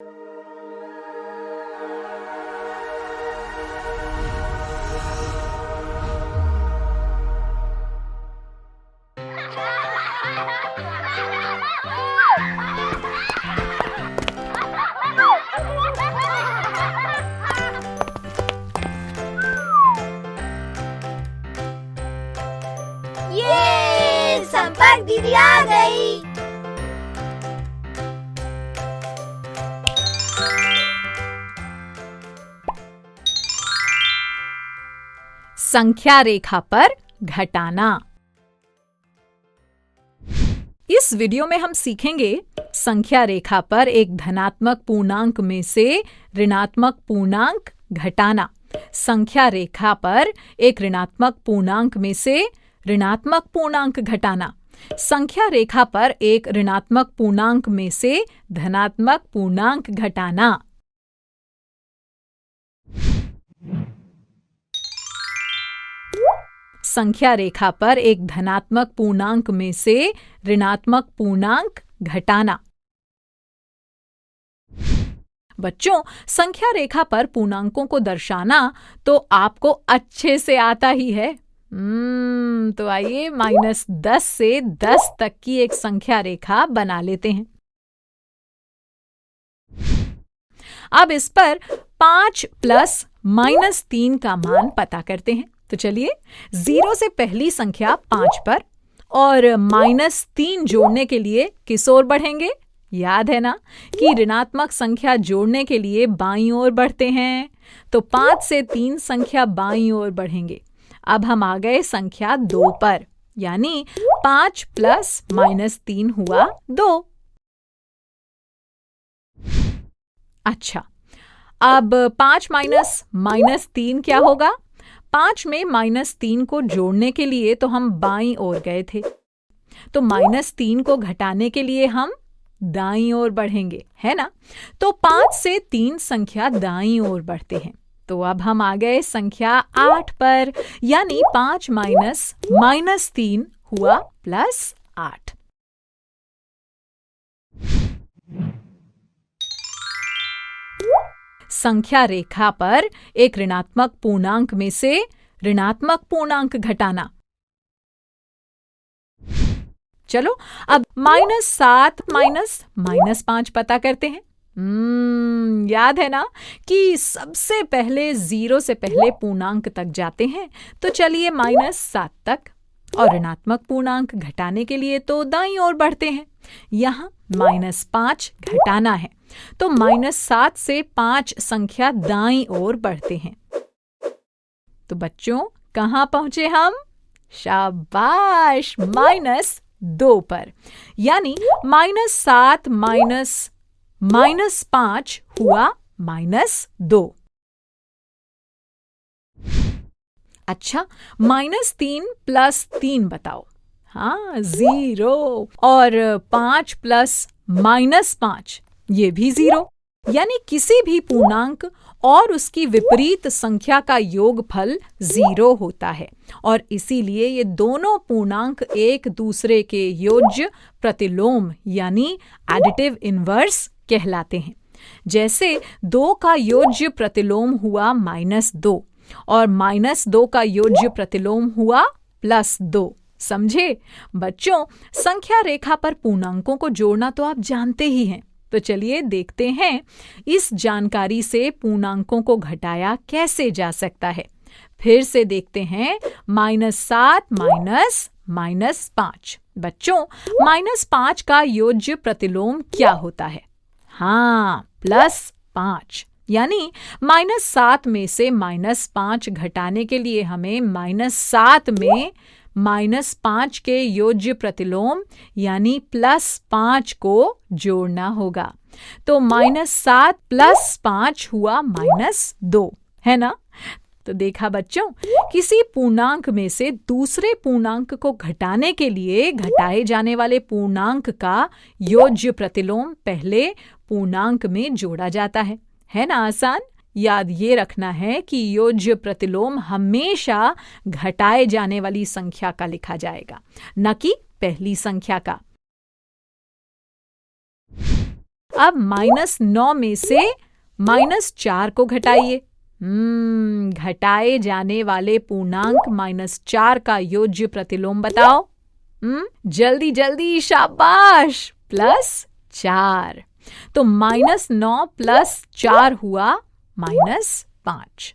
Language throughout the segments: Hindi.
ये संपर्क दीदी आ गई। संख्या रेखा पर घटाना। इस वीडियो में हम सीखेंगे संख्या रेखा पर एक धनात्मक पूर्णांक में से ऋणात्मक पूर्णांक घटाना। संख्या रेखा पर एक ऋणात्मक पूर्णांक में से ऋणात्मक पूर्णांक घटाना। संख्या रेखा पर एक ऋणात्मक पूर्णांक में से धनात्मक पूर्णांक घटाना। संख्या रेखा पर एक धनात्मक पूर्णांक में से ऋणात्मक पूर्णांक घटाना। बच्चों, संख्या रेखा पर पूर्णांकों को दर्शाना तो आपको अच्छे से आता ही है। तो आइए -10 से 10 तक की एक संख्या रेखा बना लेते हैं। अब इस पर 5 प्लस -3 का मान पता करते हैं। तो चलिए 0 से पहली संख्या 5 पर और -3 जोड़ने के लिए किस ओर बढ़ेंगे? याद है ना कि ऋणात्मक संख्या जोड़ने के लिए बाईं ओर बढ़ते हैं। तो 5 से 3 संख्या बाईं ओर बढ़ेंगे। अब हम आ गए संख्या 2 पर, यानी 5 प्लस -3 हुआ 2। अच्छा, अब 5 माइनस -3 क्या होगा? 5 में -3 को जोड़ने के लिए तो हम बाईं ओर गए थे, तो -3 को घटाने के लिए हम दाईं ओर बढ़ेंगे, है ना? तो 5 से 3 संख्या दाईं ओर बढ़ते हैं। तो अब हम आ गए संख्या 8 पर, यानी 5 माइनस -3 हुआ +8। संख्या रेखा पर एक ऋणात्मक पूर्णांक में से ऋणात्मक पूर्णांक घटाना। चलो अब -7 माइनस -5 पता करते हैं। याद है ना कि सबसे पहले 0 से पहले पूर्णांक तक जाते हैं। तो चलिए -7 तक, और ऋणात्मक पूर्णांक घटाने के लिए तो दाईं ओर बढ़ते हैं। यहाँ -5 घटाना है, तो -7 से 5 संख्या दाईं ओर बढ़ते हैं। तो बच्चों, कहाँ पहुंचे हम? शाबाश, -2 पर, यानी -7 माइनस -5 हुआ -2। अच्छा, -3 प्लस 3 बताओ। हाँ, 0। और 5 प्लस -5 ये भी 0। यानी किसी भी पूर्णांक और उसकी विपरीत संख्या का योगफल 0 होता है, और इसीलिए ये दोनों पूर्णांक एक दूसरे के योज्य प्रतिलोम यानी एडिटिव इनवर्स कहलाते हैं। जैसे 2 का योज्य प्रतिलोम हुआ -2 और -2 का योज्य प्रतिलोम हुआ +2। समझे? बच्चों, संख्या रेखा पर पूर्णांकों को जोड़ना तो आप जानते ही हैं। तो चलिए देखते हैं इस जानकारी से पूर्णांकों को घटाया कैसे जा सकता है। फिर से देखते हैं -7 माइनस -5। बच्चों, -5 का योज्य प्रतिलोम क्या होता है? हाँ, +5। यानी -7 में से -5 घटाने के लिए हमें -7 में -5 के योज्य प्रतिलोम यानी +5 को जोड़ना होगा। तो -7 + 5 हुआ -2, है ना? तो देखा बच्चों, किसी पूर्णांक में से दूसरे पूर्णांक को घटाने के लिए घटाए जाने वाले पूर्णांक का योज्य प्रतिलोम पहले पूर्णांक में जोड़ा जाता है ना? आसान। याद ये रखना है कि योज्य प्रतिलोम हमेशा घटाए जाने वाली संख्या का लिखा जाएगा, न कि पहली संख्या का। अब -9 में से -4 को घटाइए। घटाए जाने वाले पूर्णांक -4 का योज्य प्रतिलोम बताओ। जल्दी जल्दी, शाबाश। +4। तो -9 + 4 हुआ -5।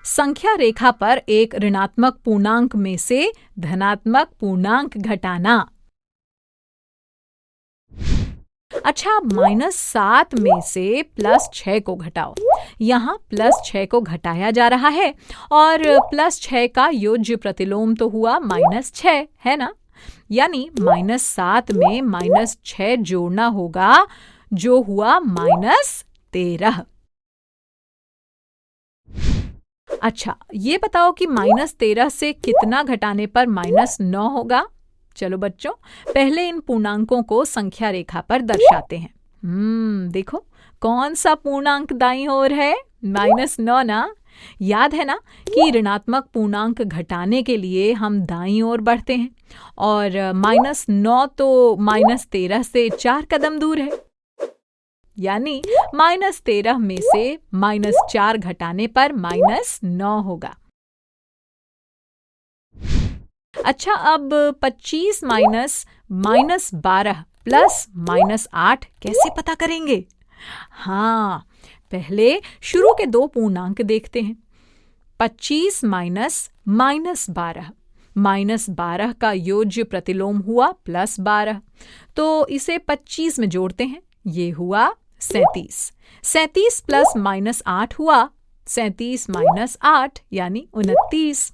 संख्या रेखा पर एक ऋणात्मक पूर्णांक में से धनात्मक पूर्णांक घटाना। अच्छा, -7 में से +6 को घटाओ। यहाँ +6 को घटाया जा रहा है और +6 का योज्य प्रतिलोम तो हुआ -6, है ना? यानी -7 में -6 जोड़ना होगा, जो हुआ -13। अच्छा, ये बताओ कि -13 से कितना घटाने पर -9 होगा? चलो बच्चों, पहले इन पूर्णांकों को संख्या रेखा पर दर्शाते हैं। देखो, कौन सा पूर्णांक दाईं ओर है? -9 ना? याद है ना कि ऋणात्मक पूर्णांक घटाने के लिए हम दाईं ओर बढ़ते हैं और -9 तो -13 से 4 कदम दूर है। यानी -13 में से -4 घटाने पर -9 होगा। अच्छा, अब 25 -12 + -8 कैसे पता करेंगे? हाँ, पहले शुरू के दो पूर्णांक देखते हैं। 25 -12। -12 का योज्य प्रतिलोम हुआ +12, तो इसे 25 में जोड़ते हैं। ये हुआ 37। 37 + -8 हुआ 37 - 8 यानी 29।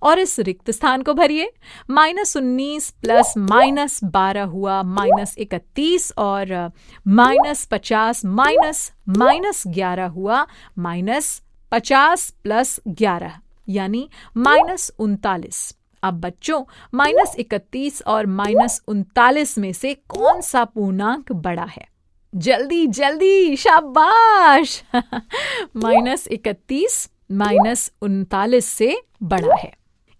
और इस रिक्त स्थान को भरिए। -19 + -12 हुआ -31 और -50 -11 हुआ -50 + 11 यानी -39। अब बच्चों, -31 और -39 में से कौन सा पूर्णांक बड़ा है? जल्दी जल्दी, शाबाश। -31 -39 से बड़ा है,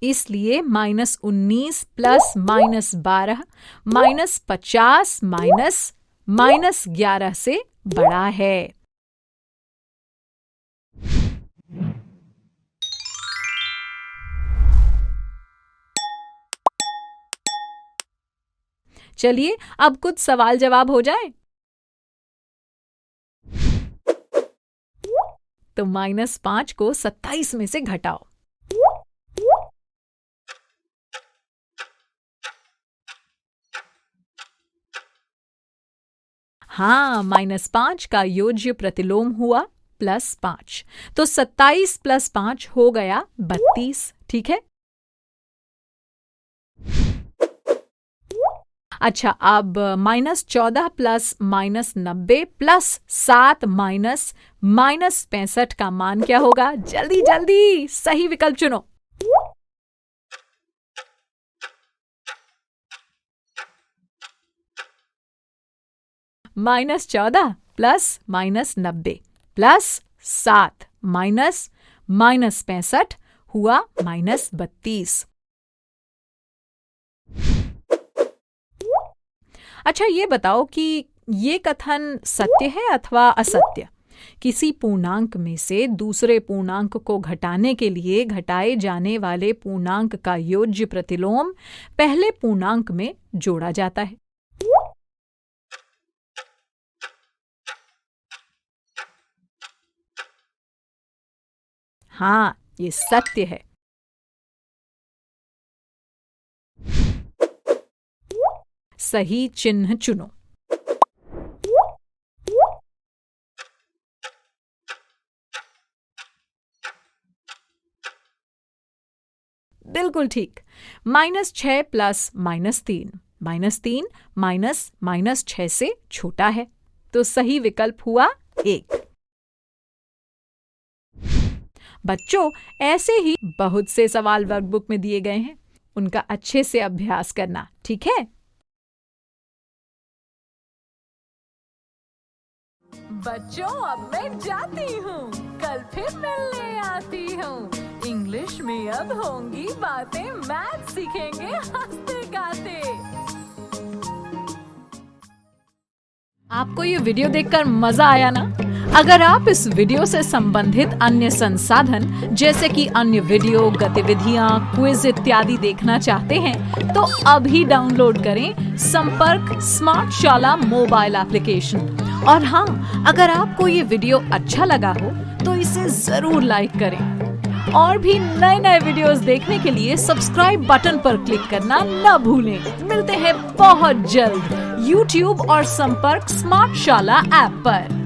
इसलिए -19 + -12 -50 -11 से बड़ा है। चलिए, अब कुछ सवाल जवाब हो जाए। तो -5 को 27 में से घटाओ। हाँ, -5 का योज्य प्रतिलोम हुआ +5, तो 27 + 5 हो गया 32। ठीक है। अच्छा, अब -14 + -90 + 7 -65 का मान क्या होगा? जल्दी जल्दी, सही विकल्प चुनो। -14 + -90 + 7 -65 हुआ -32। अच्छा, ये बताओ कि ये कथन सत्य है अथवा असत्य? किसी पूर्णांक में से दूसरे पूर्णांक को घटाने के लिए घटाए जाने वाले पूर्णांक का योज्य प्रतिलोम पहले पूर्णांक में जोड़ा जाता है। हाँ, ये सत्य है। सही चिन्ह चुनो। बिल्कुल ठीक। -6 + -3 -3 -6 से छोटा है, तो सही विकल्प हुआ 1। बच्चों, ऐसे ही बहुत से सवाल वर्कबुक में दिए गए हैं, उनका अच्छे से अभ्यास करना। ठीक है। बच्चों, अब मैं जाती हूँ, कल फिर मिलने आती हूँ। इंग्लिश में अब होंगी बातें, मैथ सीखेंगे हंसते गाते। आपको ये वीडियो देखकर मजा आया ना? अगर आप इस वीडियो से संबंधित अन्य संसाधन जैसे कि अन्य वीडियो, गतिविधियां, क्विज इत्यादि देखना चाहते हैं तो अभी डाउनलोड करें संपर्क स्मार्ट शाला मोबाइल एप्लीकेशन। और हाँ, अगर आपको ये वीडियो अच्छा लगा हो तो इसे जरूर लाइक करें। और भी नए नए वीडियोस देखने के लिए सब्सक्राइब बटन पर क्लिक करना न भूलें। मिलते हैं बहुत जल्द YouTube और संपर्क स्मार्ट शाला ऐप पर।